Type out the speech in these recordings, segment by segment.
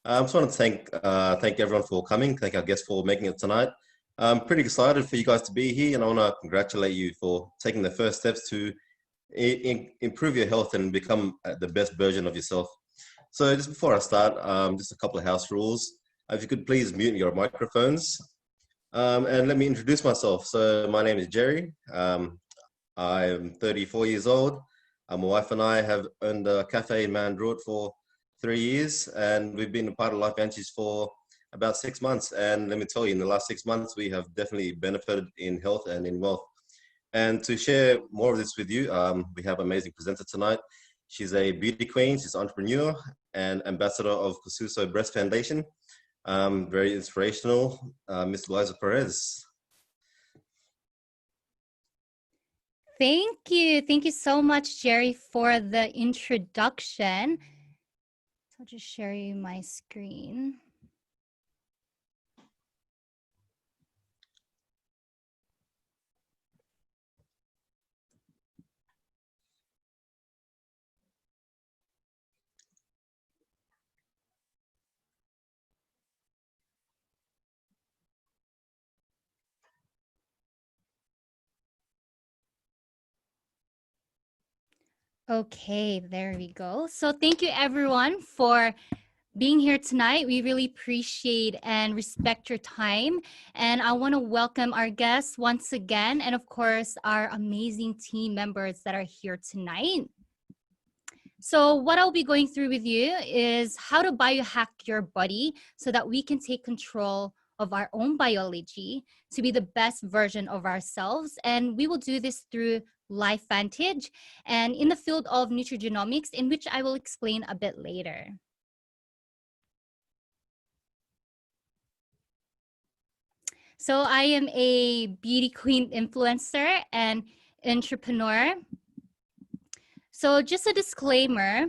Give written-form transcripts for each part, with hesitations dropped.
I just want to thank everyone for coming. Thank our guests for making it tonight. I'm pretty excited for you guys to be here, and I want to congratulate you for taking the first steps to improve your health and become the best version of yourself. So just before I start, just a couple of house rules. If you could please mute your microphones, and let me introduce myself. So my name is Jerry. I'm 34 years old. My wife and I have owned a cafe in Mandurah for 3 years, and we've been a part of LifeVantage for about 6 months. And let me tell you, in the last 6 months, we have definitely benefited in health and in wealth. And to share more of this with you, we have an amazing presenter tonight. She's a beauty queen, she's an entrepreneur and ambassador of Kususo Breast Foundation. Very inspirational, Miss Glyssa Perez. Thank you. Thank you so much, Jerry, for the introduction. So I'll just share you my screen. Okay, there we go. So thank you everyone for being here tonight. We really appreciate and respect your time. And I want to welcome our guests once again, and of course, our amazing team members that are here tonight. So what I'll be going through with you is how to biohack your body so that we can take control of our own biology to be the best version of ourselves. And we will do this through LifeVantage and in the field of nutrigenomics, in which I will explain a bit later. So I am a beauty queen influencer and entrepreneur. So just a disclaimer,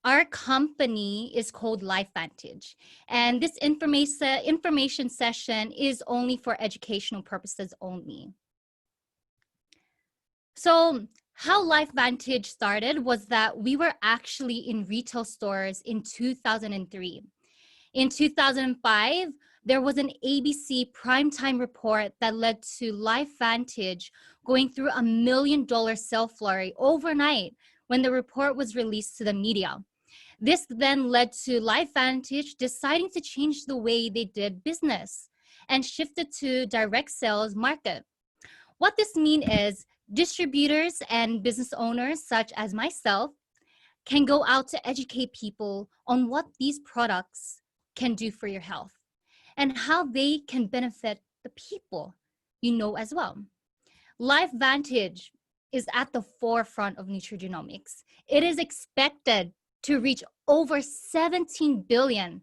our company is called LifeVantage, and this information session is only for educational purposes only. So how LifeVantage started was that we were actually in retail stores in 2003. In 2005, there was an ABC primetime report that led to LifeVantage going through $1 million sale flurry overnight when the report was released to the media. This then led to LifeVantage deciding to change the way they did business and shifted to direct sales market. What this means is distributors and business owners such as myself can go out to educate people on what these products can do for your health and how they can benefit the people you know as well. LifeVantage is at the forefront of nutrigenomics. It is expected to reach over 17 billion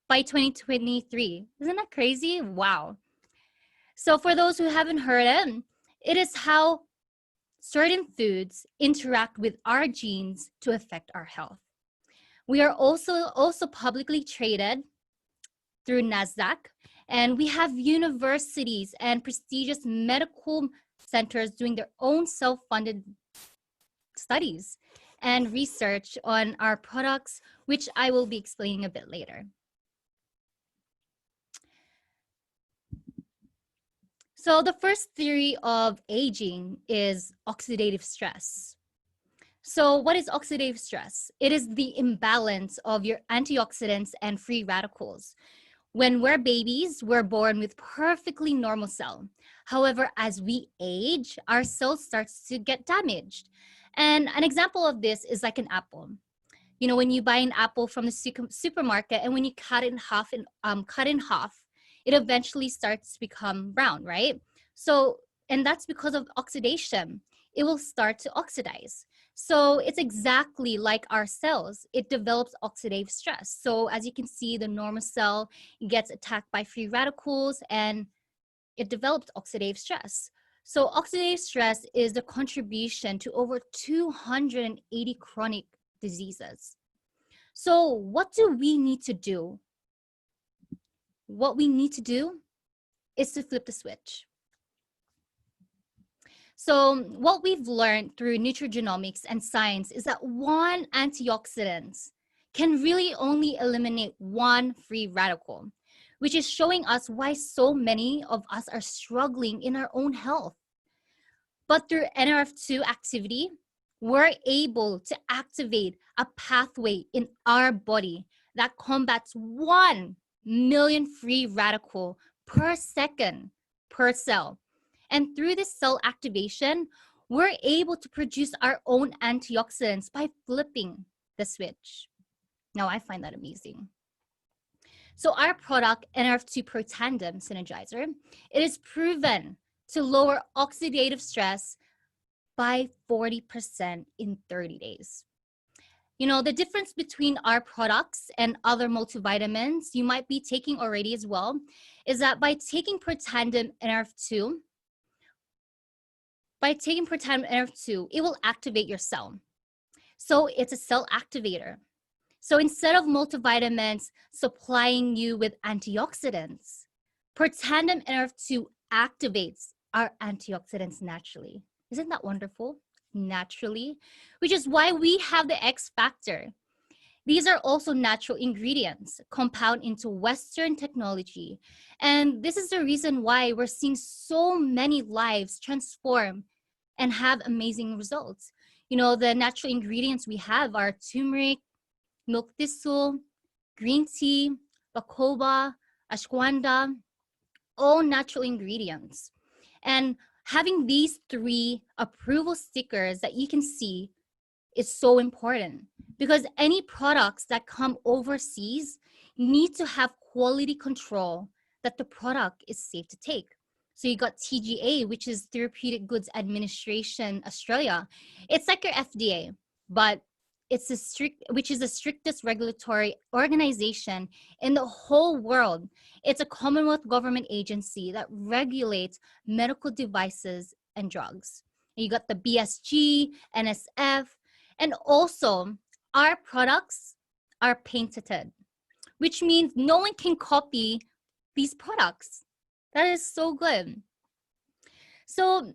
by 2023. Isn't that crazy? Wow. So for those who haven't heard it, it is how certain foods interact with our genes to affect our health. We are also publicly traded through NASDAQ, and we have universities and prestigious medical centers doing their own self-funded studies and research on our products, which I will be explaining a bit later. So the first theory of aging is oxidative stress. So what is oxidative stress? It is the imbalance of your antioxidants and free radicals. When we're babies, we're born with perfectly normal cell. However, as we age, our cell starts to get damaged. And an example of this is like an apple. You know, when you buy an apple from the supermarket and when you cut it in half, it eventually starts to become brown, right? So, and that's because of oxidation. It will start to oxidize. So it's exactly like our cells. It develops oxidative stress. So as you can see, the normal cell gets attacked by free radicals and it develops oxidative stress. So oxidative stress is the contribution to over 280 chronic diseases. So what do we need to do? What we need to do is to flip the switch. So what we've learned through nutrigenomics and science is that one antioxidant can really only eliminate one free radical, which is showing us why so many of us are struggling in our own health. But through NRF2 activity, we're able to activate a pathway in our body that combats 1 million free radical per second per cell. And through this cell activation, we're able to produce our own antioxidants by flipping the switch. Now, I find that amazing. So our product, NRF2 Protandem Synergizer, it is proven to lower oxidative stress by 40% in 30 days. You know, the difference between our products and other multivitamins you might be taking already as well is that by taking Protandem NRF2, it will activate your cell. So it's a cell activator. So instead of multivitamins supplying you with antioxidants, Protandem NRF2 activates our antioxidants naturally. Isn't that wonderful? Naturally, which is why we have the X factor. These are also natural ingredients compound into Western technology. And this is the reason why we're seeing so many lives transform and have amazing results. You know, the natural ingredients we have are turmeric, milk thistle, green tea, bacopa, ashwagandha, all natural ingredients. And having these 3 approval stickers that you can see is so important because any products that come overseas need to have quality control that the product is safe to take. So you got TGA, which is Therapeutic Goods Administration Australia. It's like your FDA, but it's which is the strictest regulatory organization in the whole world. It's a Commonwealth government agency that regulates medical devices and drugs. And you got the BSG, NSF, and also our products are patented, which means no one can copy these products. That is so good. So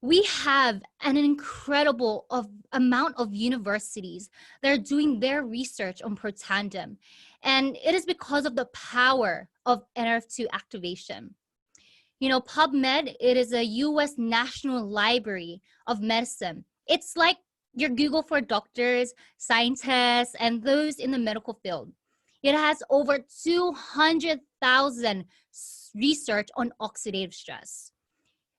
we have an incredible amount of universities that are doing their research on Protandem. And it is because of the power of NRF2 activation. You know, PubMed, it is a US National Library of Medicine. It's like your Google for doctors, scientists, and those in the medical field. It has over 200,000 research on oxidative stress.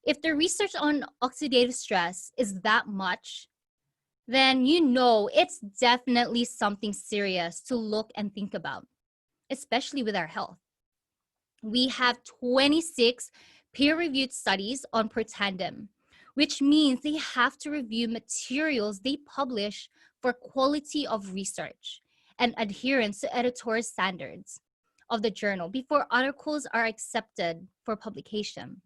If the research on oxidative stress is that much, then you know it's definitely something serious to look and think about, especially with our health. We have 26 peer-reviewed studies on Protandem, which means they have to review materials they publish for quality of research and adherence to editorial standards of the journal before articles are accepted for publication.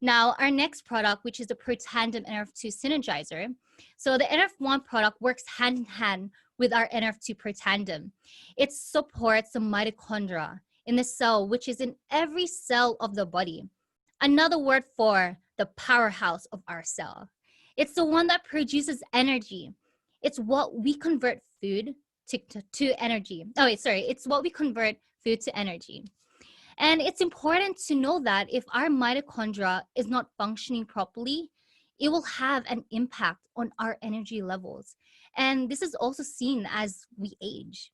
Now, our next product, which is the Protandem NRF2 Synergizer. So the NRF1 product works hand in hand with our NRF2 Protandem. It supports the mitochondria in the cell, which is in every cell of the body. Another word for the powerhouse of our cell. It's the one that produces energy. It's what we convert food to energy. It's what we convert food to energy. And it's important to know that if our mitochondria is not functioning properly, it will have an impact on our energy levels. And this is also seen as we age.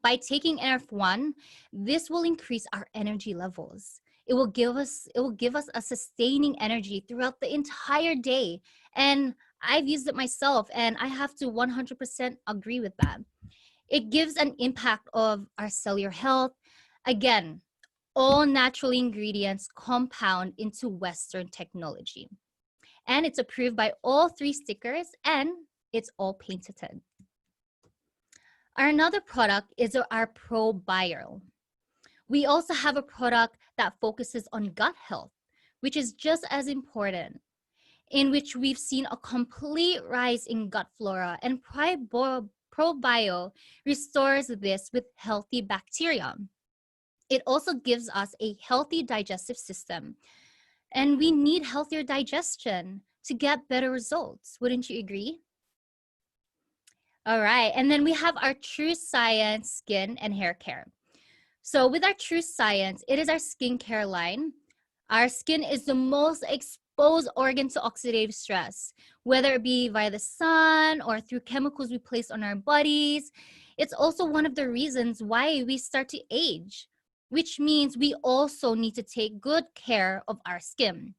By taking NRF1, this will increase our energy levels. It will give us a sustaining energy throughout the entire day. And I've used it myself, and I have to 100% agree with that. It gives an impact of our cellular health. Again, all natural ingredients compound into Western technology. And it's approved by all 3 stickers, and it's all patented. Our another product is our ProBio. We also have a product that focuses on gut health, which is just as important, in which we've seen a complete rise in gut flora, and ProBio restores this with healthy bacteria. It also gives us a healthy digestive system, and we need healthier digestion to get better results. Wouldn't you agree? All right. And then we have our True Science Skin and Hair Care. So with our True Science, it is our skincare line. Our skin is the most exposed organ to oxidative stress, whether it be via the sun or through chemicals we place on our bodies. It's also one of the reasons why we start to age, which means we also need to take good care of our skin.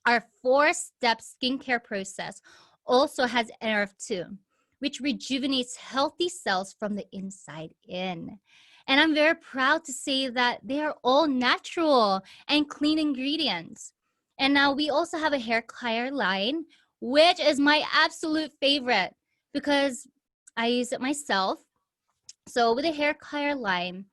Our 4-step skincare process also has NRF2, which rejuvenates healthy cells from the inside in. And I'm very proud to say that they are all natural and clean ingredients. And now we also have a hair care line, which is my absolute favorite because I use it myself. So with a hair care line,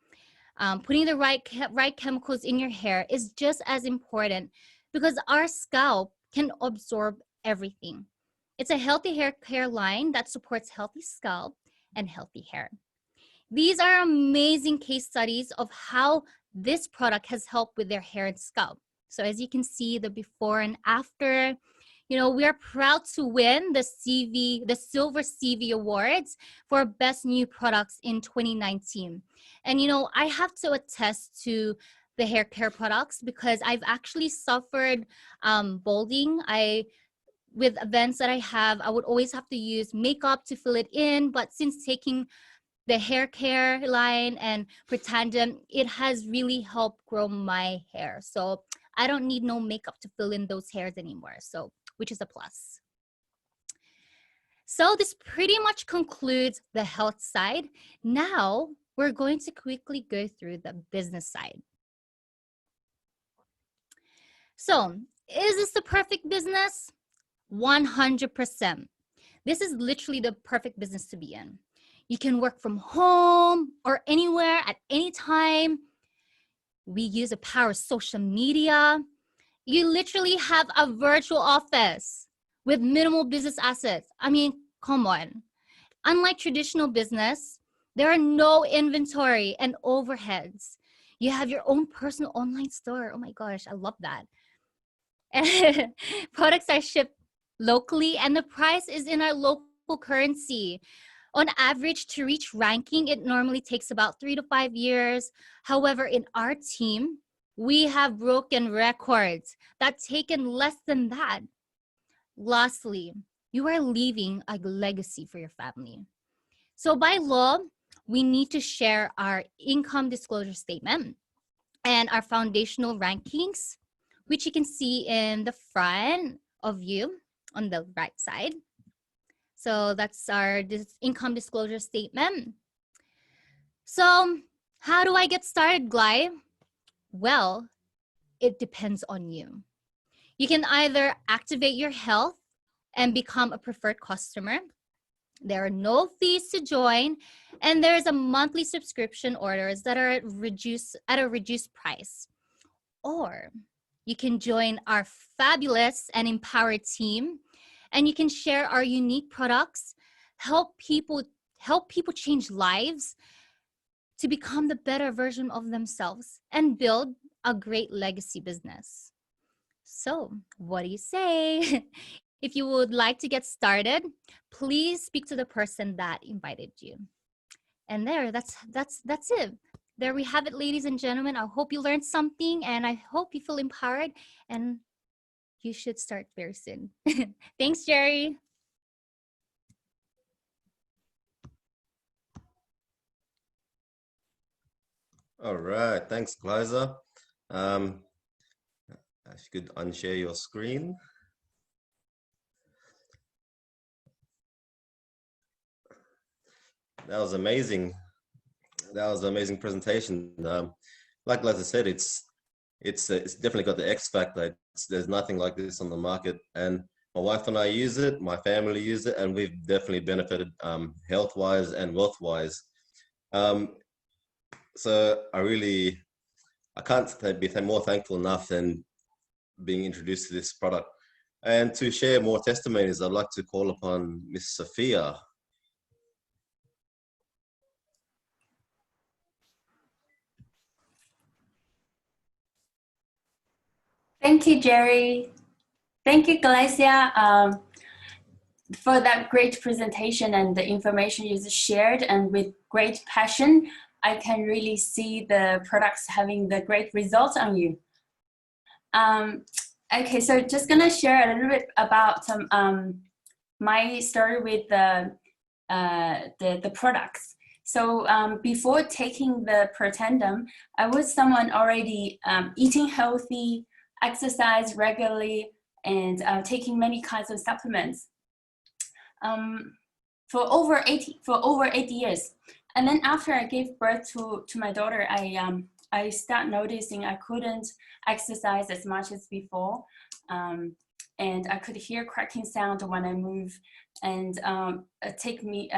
putting the right chemicals in your hair is just as important because our scalp can absorb everything. It's a healthy hair care line that supports healthy scalp and healthy hair. These are amazing case studies of how this product has helped with their hair and scalp. So as you can see, the before and after. You know, we are proud to win the Silver CV Awards for Best New Products in 2019. And, you know, I have to attest to the hair care products because I've actually suffered balding. With events that I have, I would always have to use makeup to fill it in. But since taking the hair care line and Pretandem, it has really helped grow my hair. So I don't need no makeup to fill in those hairs anymore. So, which is a plus. So this pretty much concludes the health side. Now we're going to quickly go through the business side. So is this the perfect business? 100%. This is literally the perfect business to be in. You can work from home or anywhere at any time. We use the power of social media. You literally have a virtual office with minimal business assets. I mean, come on. Unlike traditional business, there are no inventory and overheads. You have your own personal online store. Oh my gosh, I love that. And products are shipped locally and the price is in our local currency. On average, to reach ranking, it normally takes about 3 to 5 years. However, in our team, we have broken records that taken less than that. Lastly, you are leaving a legacy for your family. So by law, we need to share our income disclosure statement and our foundational rankings, which you can see in the front of you on the right side. So that's our income disclosure statement. So how do I get started, Gly? Well, it depends on you. You can either activate your health and become a preferred customer. There are no fees to join, and there's a monthly subscription orders that are at a reduced price. Or you can join our fabulous and empowered team, and you can share our unique products, help people change lives to become the better version of themselves and build a great legacy business. So, what do you say? If you would like to get started, please speak to the person that invited you. And that's it. There we have it, ladies and gentlemen. I hope you learned something and I hope you feel empowered and you should start very soon. Thanks, Jerry. All right, thanks, Glyssa. If you could unshare your screen. That was amazing. That was an amazing presentation. Like Glyssa said, it's definitely got the X factor. There's nothing like this on the market, and my wife and I use it. My family use it, and we've definitely benefited health-wise and wealth-wise. So I can't be more thankful enough than being introduced to this product. And to share more testimonies, I'd like to call upon Miss Sophia. Thank you, Jerry. Thank you, Glyssa. for that great presentation and the information you shared, and with great passion. I can really see the products having the great results on you. Okay, so just gonna share a little bit about my story with the products. So before taking the Protandim, I was someone already eating healthy, exercise regularly, and taking many kinds of supplements for over 8 years. And then after I gave birth to my daughter, I started noticing I couldn't exercise as much as before. And I could hear cracking sound when I move, and it take me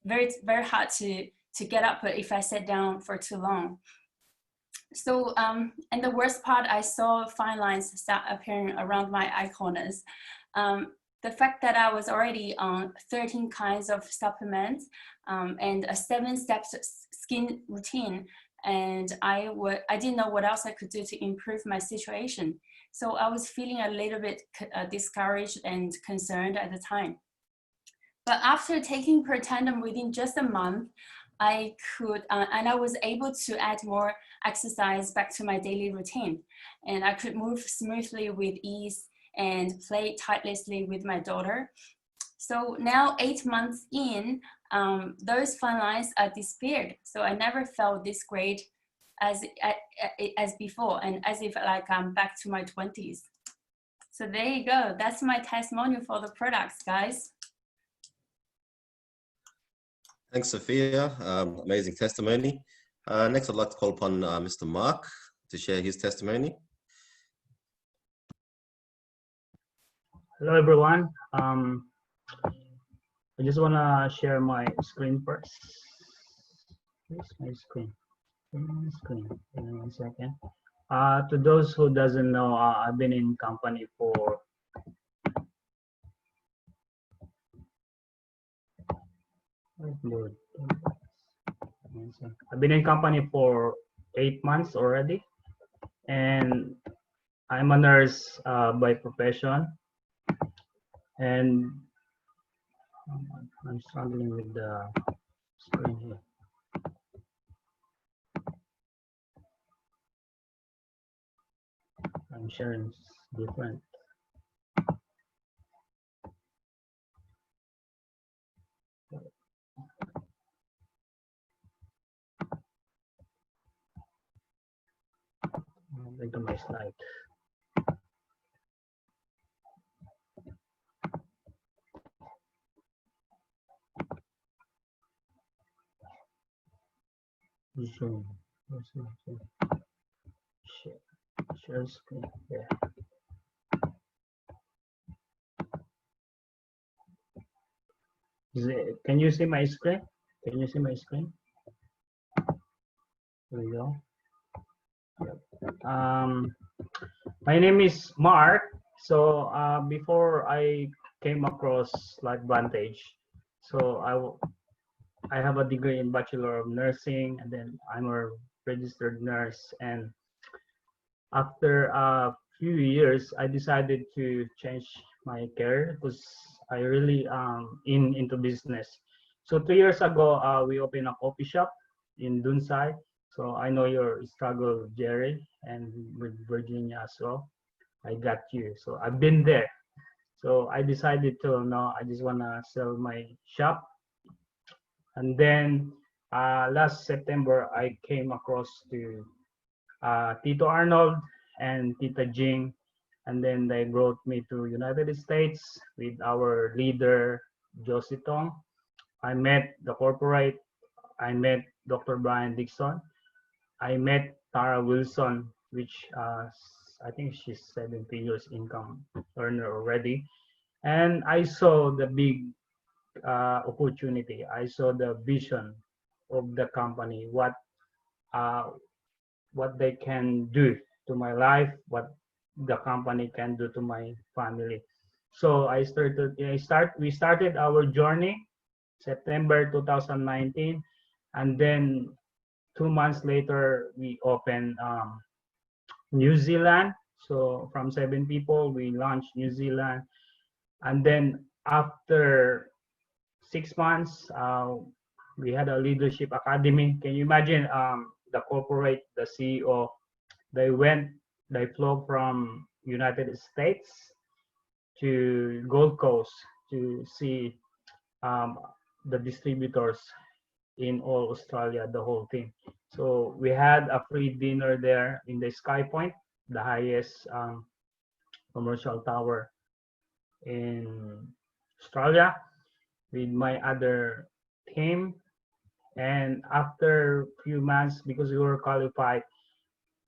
very, very hard to get up if I sat down for too long. So, and the worst part, I saw fine lines start appearing around my eye corners. The fact that I was already on 13 kinds of supplements and a 7-step skin routine, and I didn't know what else I could do to improve my situation. So I was feeling a little bit discouraged and concerned at the time. But after taking Protandim within just a month, I could, and I was able to add more exercise back to my daily routine. And I could move smoothly with ease and play tirelessly with my daughter. So now 8 months in, those fine lines are disappeared. So I never felt this great as before, and as if like I'm back to my 20s. So there you go. That's my testimonial for the products, guys. Thanks, Sophia. Amazing testimony. Next, I'd like to call upon Mr. Mark to share his testimony. Hello, everyone. I just want to share my screen first. Here's my screen. Give me 1 second. To those who doesn't know, I've been in company for I've been in company for 8 months already, and I'm a nurse by profession, and I'm struggling with the screen here. I'm sharing different. Into my slide. Zoom. Share screen. Yeah. Can you see my screen? Can you see my screen? There we go. Yep. My name is Mark. So before I came across LifeVantage, so I have a degree in Bachelor of Nursing, and then I'm a registered nurse. And after a few years, I decided to change my career because I really into business. So 2 years ago, we opened a coffee shop in Dunside. So I know your struggle, Jerry, and with Virginia as well. I got you. So I've been there. So I decided to I just wanna sell my shop. And then last September, I came across to Tito Arnold and Tita Jing, and then they brought me to United States with our leader, Josie Tong. I met the corporate, I met Dr. Brian Dixon, I met Tara Wilson, which I think she's 7 figures income earner already. And I saw the big opportunity. I saw the vision of the company, what they can do to my life, what the company can do to my family. So we started our journey September 2019, and then 2 months later we opened New Zealand. So from 7 people we launched New Zealand, and then after 6 months, we had a leadership academy. Can you imagine the corporate, the CEO, they flew from United States to Gold Coast to see um, the distributors in all Australia, the whole thing. So we had a free dinner there in the Sky Point, the highest commercial tower in Australia, with my other team. And after a few months, because we were qualified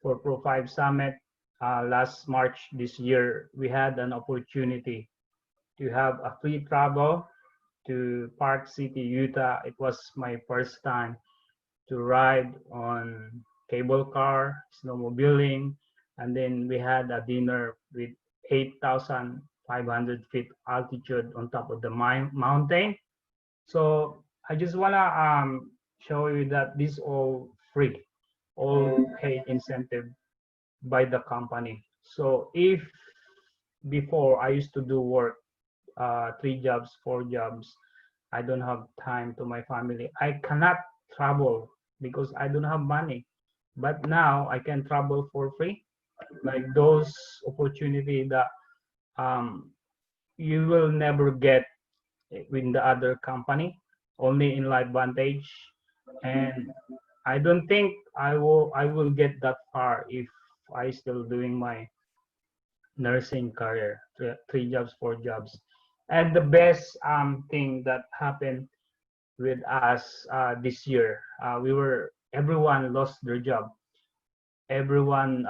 for Pro 5 Summit last March this year, we had an opportunity to have a free travel to Park City, Utah. It was my first time to ride on cable car, snowmobiling, and then we had a dinner with 8,500 feet altitude on top of the mountain. So I just wanna show you that this all free, all paid incentive by the company. So if before I used to do work, 3 jobs, 4 jobs, I don't have time to my family. I cannot travel because I don't have money. But now I can travel for free. Like those opportunity that you will never get in the other company, only in LifeVantage. And I don't think I will get that far if I still doing my nursing career, 3 jobs, 4 jobs. And the best thing that happened with us this year, everyone lost their job. Everyone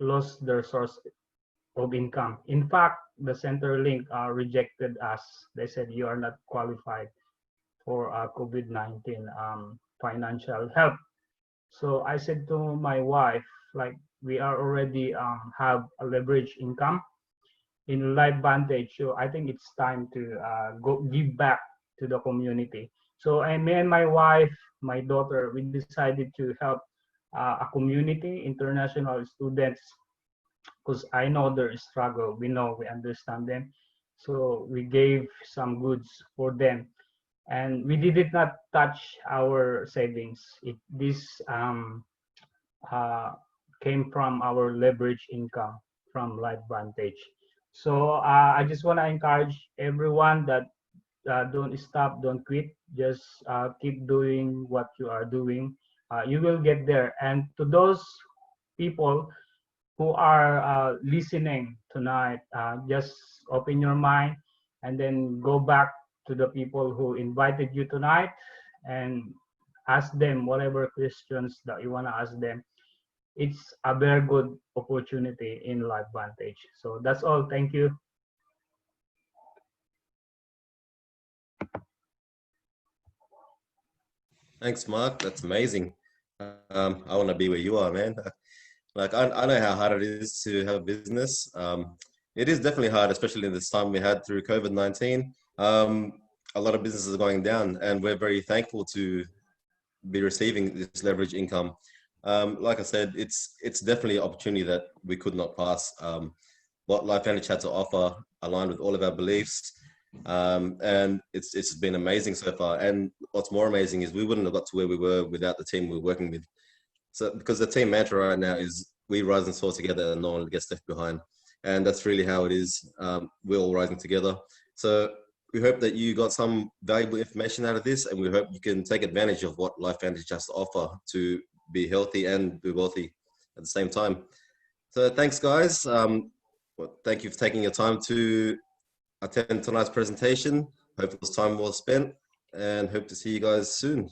lost their source of income. In fact, the Centerlink rejected us. They said you are not qualified for COVID-19 financial help. So I said to my wife, like we are already have a leverage income in LifeVantage. So I think it's time to go give back to the community. So me and my wife, my daughter, we decided to help a community, international students, because I know their struggle. We understand them. So we gave some goods for them, and we did not touch our savings. This came from our leverage income from LifeVantage. So I just want to encourage everyone that don't stop, don't quit. Just keep doing what you are doing. You will get there. And to those people who are listening tonight, just open your mind and then go back to the people who invited you tonight and ask them whatever questions that you want to ask them. It's a very good opportunity in LifeVantage. So that's all. Thank you. Thanks, Mark. That's amazing. I want to be where you are, man. Like I know how hard it is to have a business. It is definitely hard, especially in this time we had through COVID-19. A lot of businesses are going down, and we're very thankful to be receiving this leverage income. Like I said, it's definitely an opportunity that we could not pass. What LifeVantage had to offer aligned with all of our beliefs, and it's been amazing so far. And what's more amazing is we wouldn't have got to where we were without the team we're working with. So because the team mantra right now is we rise and soar together and no one gets left behind. And that's really how it is. We're all rising together. So we hope that you got some valuable information out of this, and we hope you can take advantage of what LifeVantage has to offer to be healthy and be wealthy at the same time. So thanks, guys. Thank you for taking your time to attend tonight's presentation. Hope it was time well spent, and hope to see you guys soon.